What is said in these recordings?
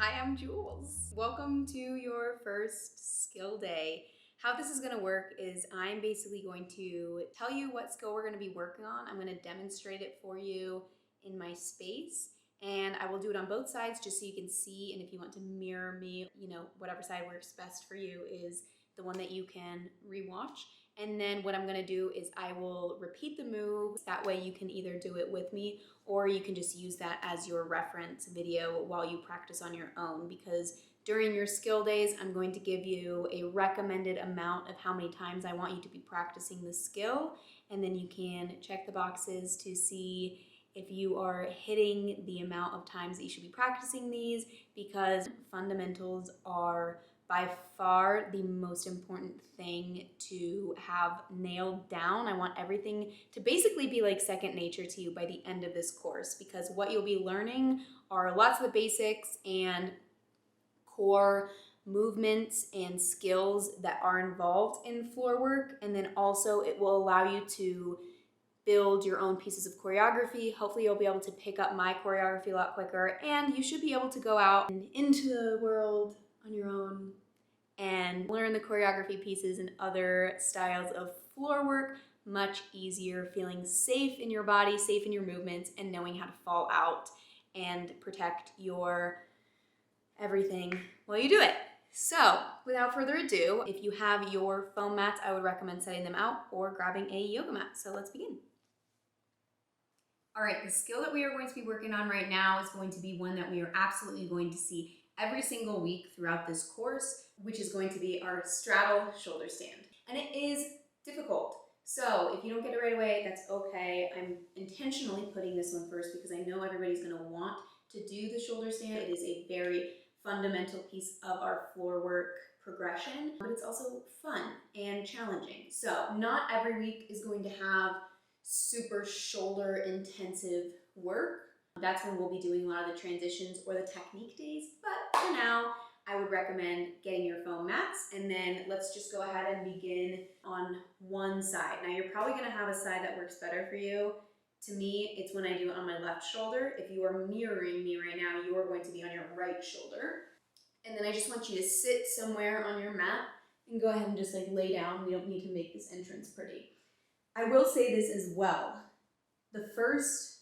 Hi, I'm Jules. Welcome to your first skill day. How this is going to work is I'm basically going to tell you what skill we're going to be working on. I'm going to demonstrate it for you in my space, and I will do it on both sides just so you can see. And if you want to mirror me, whatever side works best for you is the one that you can rewatch. And then what I'm going to do is I will repeat the move. That way you can either do it with me or you can just use that as your reference video while you practice on your own, because during your skill days, I'm going to give you a recommended amount of how many times I want you to be practicing the skill, and then you can check the boxes to see if you are hitting the amount of times that you should be practicing these, because fundamentals are by far the most important thing to have nailed down. I want everything to basically be like second nature to you by the end of this course, because what you'll be learning are lots of the basics and core movements and skills that are involved in floor work. And then also it will allow you to build your own pieces of choreography. Hopefully you'll be able to pick up my choreography a lot quicker, and you should be able to go out and into the world on your own and learn the choreography pieces and other styles of floor work much easier, feeling safe in your body, safe in your movements, and knowing how to fall out and protect your everything while you do it. So without further ado, if you have your foam mats, I would recommend setting them out or grabbing a yoga mat. So let's begin. All right, the skill that we are going to be working on right now is going to be one that we are absolutely going to see every single week throughout this course, which is going to be our straddle shoulder stand. And it is difficult. So if you don't get it right away, that's okay. I'm intentionally putting this one first because I know everybody's gonna want to do the shoulder stand. It is a very fundamental piece of our floor work progression, but it's also fun and challenging. So not every week is going to have super shoulder intensive work. That's when we'll be doing a lot of the transitions or the technique days. But for now, I would recommend getting your foam mats, and then let's just go ahead and begin on one side. Now you're probably gonna have a side that works better for you. To me, it's when I do it on my left shoulder. If you are mirroring me right now, you are going to be on your right shoulder. And then I just want you to sit somewhere on your mat and go ahead and just like lay down. We don't need to make this entrance pretty. I will say this as well. The first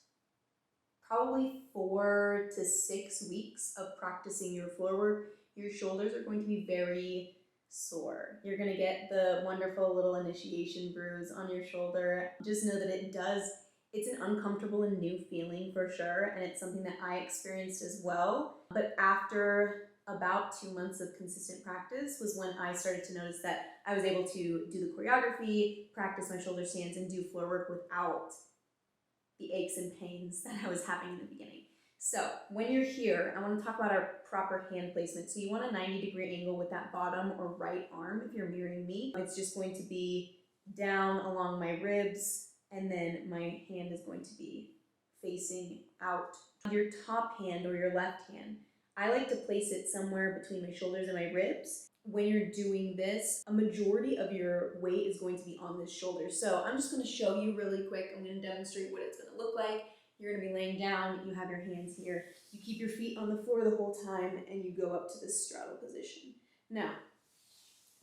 probably 4 to 6 weeks of practicing your floor work, your shoulders are going to be very sore. You're gonna get the wonderful little initiation bruise on your shoulder. Just know that it's an uncomfortable and new feeling for sure, and it's something that I experienced as well. But after about 2 months of consistent practice was when I started to notice that I was able to do the choreography, practice my shoulder stands, and do floor work without the aches and pains that I was having in the beginning. So when you're here, I want to talk about our proper hand placement. So you want a 90-degree angle with that bottom or right arm if you're mirroring me. It's just going to be down along my ribs, and then my hand is going to be facing out. Your top hand or your left hand, I like to place it somewhere between my shoulders and my ribs. When you're doing this, a majority of your weight is going to be on this shoulder. So I'm just going to show you really quick. I'm going to demonstrate what it's going to look like. You're going to be laying down, you have your hands here. You keep your feet on the floor the whole time, and you go up to this straddle position. Now,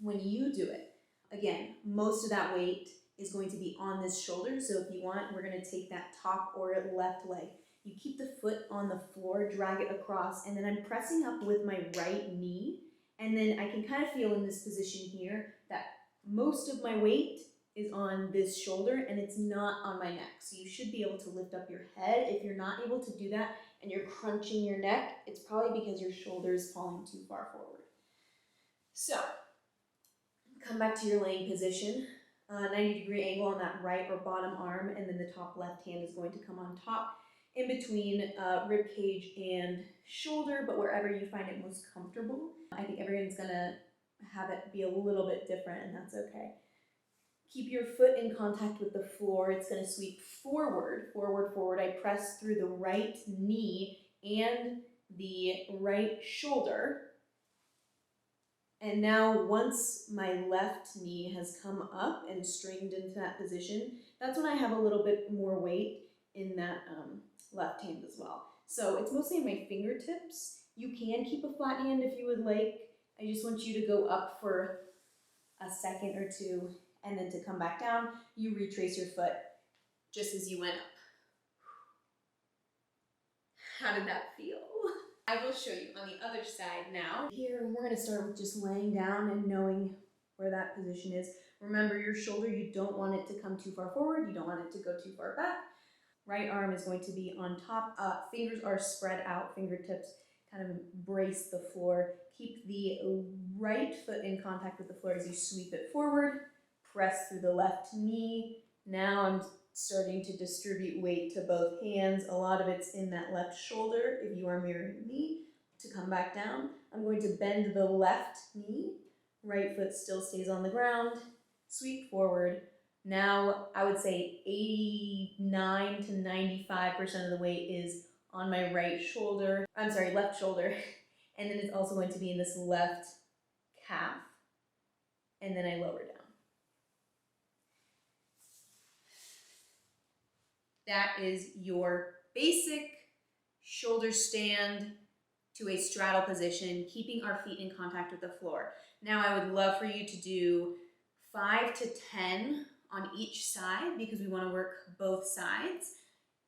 when you do it, again, most of that weight is going to be on this shoulder. So if you want, we're going to take that top or left leg. You keep the foot on the floor, drag it across, and then I'm pressing up with my right knee. And then I can kind of feel in this position here that most of my weight is on this shoulder and it's not on my neck. So you should be able to lift up your head. If you're not able to do that and you're crunching your neck, it's probably because your shoulder is falling too far forward. So come back to your laying position, 90-degree angle on that right or bottom arm, and then the top left hand is going to come on top in between rib cage and shoulder, but wherever you find it most comfortable. I think everyone's gonna have it be a little bit different, and that's okay. Keep your foot in contact with the floor. It's gonna sweep forward, forward, forward. I press through the right knee and the right shoulder. And now once my left knee has come up and stringed into that position, that's when I have a little bit more weight in that left hand as well. So it's mostly in my fingertips. You can keep a flat hand if you would like. I just want you to go up for a second or two and then to come back down. You retrace your foot just as you went up. How did that feel? I will show you on the other side now. Here, we're gonna start with just laying down and knowing where that position is. Remember your shoulder, you don't want it to come too far forward, you don't want it to go too far back. Right arm is going to be on top, fingers are spread out, fingertips kind of brace the floor. Keep the right foot in contact with the floor as you sweep it forward. Press through the left knee. Now I'm starting to distribute weight to both hands. A lot of it's in that left shoulder if you are mirroring me. To come back down, I'm going to bend the left knee. Right foot still stays on the ground. Sweep forward. Now I would say 89 to 95% of the weight is on my right shoulder. I'm sorry, left shoulder. And then it's also going to be in this left calf. And then I lower down. That is your basic shoulder stand to a straddle position, keeping our feet in contact with the floor. Now I would love for you to do 5 to 10 on each side because we want to work both sides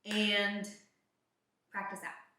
and practice out.